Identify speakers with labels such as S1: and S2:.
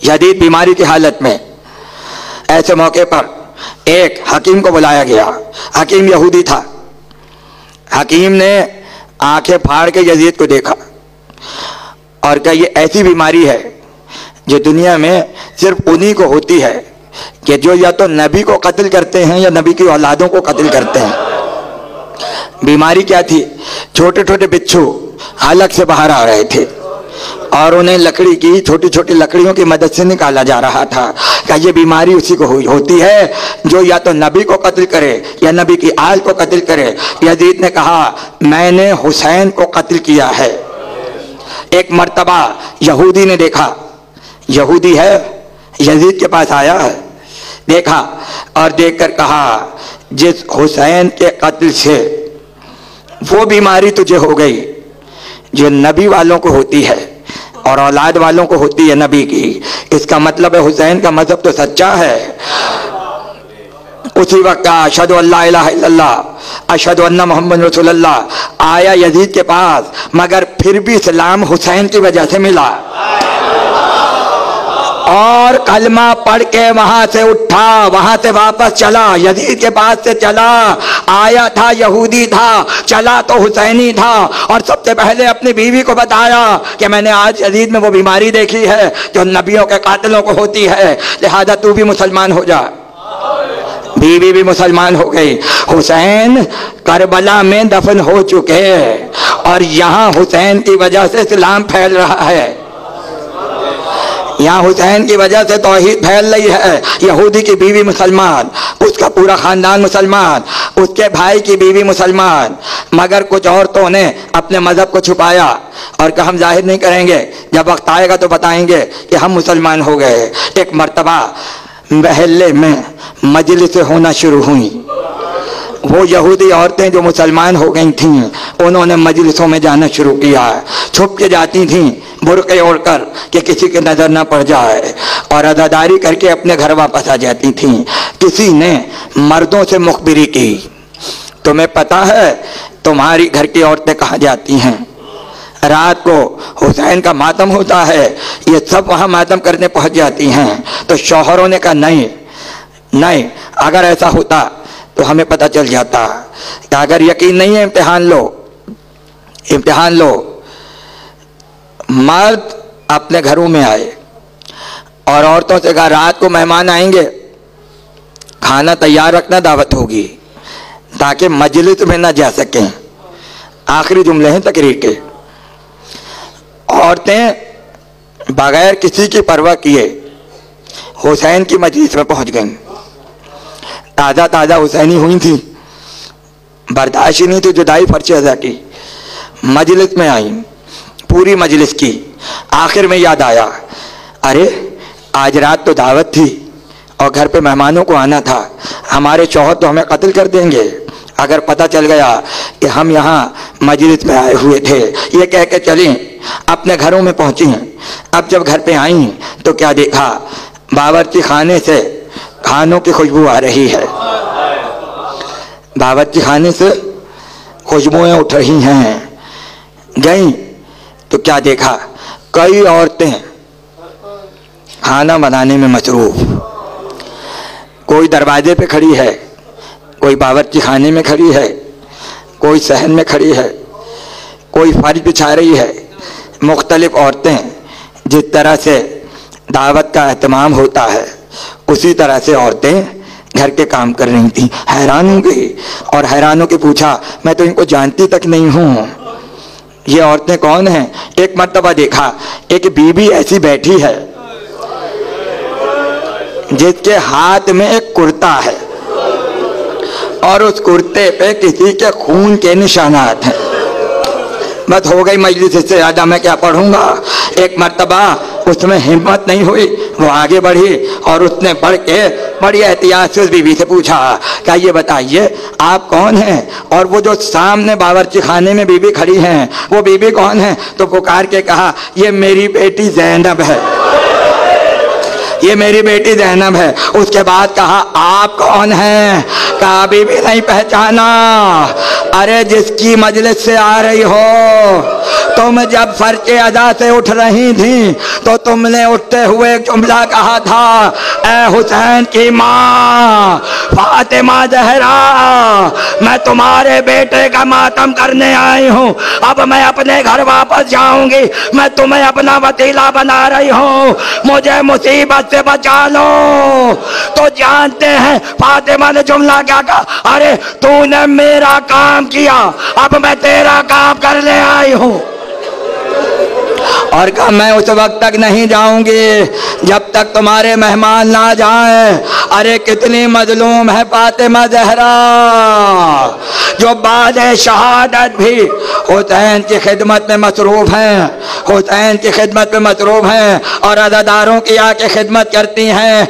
S1: शदीद बीमारी की हालत में। ऐसे मौके पर एक हकीम को बुलाया गया। हकीम यहूदी था। हकीम ने आंखें फाड़ के यजीद को देखा और कहा ये ऐसी बीमारी है जो दुनिया में सिर्फ उन्हीं को होती है कि जो या तो नबी को कत्ल करते हैं या नबी की औलादों को कत्ल करते हैं। बीमारी क्या थी? छोटे छोटे बिच्छू हलक से बाहर आ रहे थे और उन्हें लकड़ी की छोटी छोटी लकड़ियों की मदद से निकाला जा रहा था। क्या ये बीमारी उसी को होती है जो या तो नबी को कत्ल करे या नबी की आल को कत्ल करे। यजीद ने कहा मैंने हुसैन को कत्ल किया है। एक मर्तबा यहूदी ने देखा, यहूदी है, यजीद के पास आया है, देखा और देखकर कहा जिस हुसैन के कत्ल से वो बीमारी तुझे हो गई जो नबी वालों को होती है और औलाद वालों को होती है नबी की, इसका मतलब है हुसैन का मजहब तो सच्चा है। उसी वक्त अशहदु अल्ला इलाहा इल्लल्लाह अशहदु अन्ना मुहम्मद रसूलुल्लाह आया यजीद के पास, मगर फिर भी इस्लाम हुसैन की वजह से मिला और कलमा पढ़ के वहां से उठा, वहां से वापस चला, यजीद के पास से चला। आया था यहूदी था, चला तो हुसैनी था और सबसे पहले अपनी बीवी को बताया कि मैंने आज यजीद में वो बीमारी देखी है जो नबियों के कातिलों को होती है, लिहाजा तू भी मुसलमान हो जा। बीवी भी मुसलमान हो गई। हुसैन करबला में दफन हो चुके और यहाँ हुसैन की वजह से इस्लाम फैल रहा है। यहाँ हुसैन की वजह से तौहीद फैल रही है। यहूदी की बीवी मुसलमान, उसका पूरा खानदान मुसलमान, उसके भाई की बीवी मुसलमान, मगर कुछ औरतों ने अपने मजहब को छुपाया और कहा हम जाहिर नहीं करेंगे, जब वक्त आएगा तो बताएंगे कि हम मुसलमान हो गए। एक मर्तबा महल्ले में मजलिसें होना शुरू हुई। वो यहूदी औरतें जो मुसलमान हो गई थीं, उन्होंने मजलिसों में जाना शुरू किया। छुप के जाती थीं बुर्के ओढ़कर कि किसी के नजर ना पड़ जाए और अदादारी करके अपने घर वापस आ जाती थीं। किसी ने मर्दों से मुखबिरी की, तुम्हें पता है तुम्हारी घर की औरतें कहाँ जाती हैं? रात को हुसैन का मातम होता है, ये सब वहाँ मातम करने पहुँच जाती हैं। तो शौहरों ने कहा नहीं नहीं, अगर ऐसा होता तो हमें पता चल जाता। कि अगर यकीन नहीं है इम्तिहान लो, इम्तिहान लो। मर्द अपने घरों में आए और औरतों से कहा रात को मेहमान आएंगे, खाना तैयार रखना, दावत होगी, ताकि मजलिस में ना जा सकें। आखिरी जुमले हैं तकरीर के। औरतें बगैर किसी की परवाह किए हुसैन की मजलिस में पहुंच गईं। ताज़ा ताज़ा हुसैनी हुई थी, बर्दाश्त ही नहीं थी जुदाई फर्चे अदा की। मजलिस में आई, पूरी मजलिस की। आखिर में याद आया, अरे आज रात तो दावत थी और घर पे मेहमानों को आना था, हमारे शौहर तो हमें कत्ल कर देंगे अगर पता चल गया कि हम यहाँ मजलिस में आए हुए थे। ये कह के चलें, अपने घरों में पहुँची। अब जब घर पे आई तो क्या देखा, बावर्ची खाने से खानों की खुशबू आ रही है। बावर्ची खाने से खुशबुएं उठ रही हैं। गई तो क्या देखा, कई औरतें खाना बनाने में मसरूफ। कोई दरवाजे पे खड़ी है, कोई बावर्ची खाने में खड़ी है, कोई सहन में खड़ी है, कोई फर्श बिछा रही है। मुख्तलिफ औरतें जिस तरह से दावत का एहतमाम होता है उसी तरह से औरतें घर के काम कर रही थी। हैरान हो गई और हैरान हो के पूछा, मैं तो इनको जानती तक नहीं हूँ, ये औरतें कौन हैं? एक मर्तबा देखा, एक बीबी ऐसी बैठी है जिसके हाथ में एक कुर्ता है और उस कुर्ते पे किसी के खून के निशानात हैं। बस हो गई मजलिस, इससे ज़्यादा मैं क्या पढ़ूंगा। एक मर्तबा उसमें हिम्मत नहीं हुई, वो आगे बढ़ी और उसने बढ़ के बड़ी एहतियात से उस बीवी से पूछा, क्या ये बताइए आप कौन हैं? और वो जो सामने बावर्ची खाने में बीबी खड़ी हैं वो बीबी कौन है? तो पुकार के कहा, ये मेरी बेटी ज़ैनब है, ये मेरी बेटी ज़ैनब है। उसके बाद कहा, आप कौन हैं? कहा अभी भी नहीं पहचाना। अरे जिसकी मजलिस से आ रही हो तुम जब फर्ज अदा से उठ रही थी तो तुमने उठते हुए एक जुमला कहा था, ऐ हुसैन की माँ फातिमा ज़हरा, मैं तुम्हारे बेटे का मातम करने आई हूँ, अब मैं अपने घर वापस जाऊंगी, मैं तुम्हें अपना वतीला बना रही हूँ, मुझे मुसीबत से बचा लो। तो जानते हैं फातिमा ने जुमला क्या कहा, अरे तूने मेरा काम किया, अब मैं तेरा काम करने आई हूँ। और कहा मैं उस वक्त तक नहीं जाऊंगी जब तक तुम्हारे मेहमान ना जाएं। अरे कितनी मजलूम है फातिमा ज़हरा, जो बाद शहादत भी हुसैन की खिदमत में मसरूफ़ हैं, हुसैन की खिदमत में मसरूफ़ हैं और अज़ादारों की आके खिदमत करती हैं।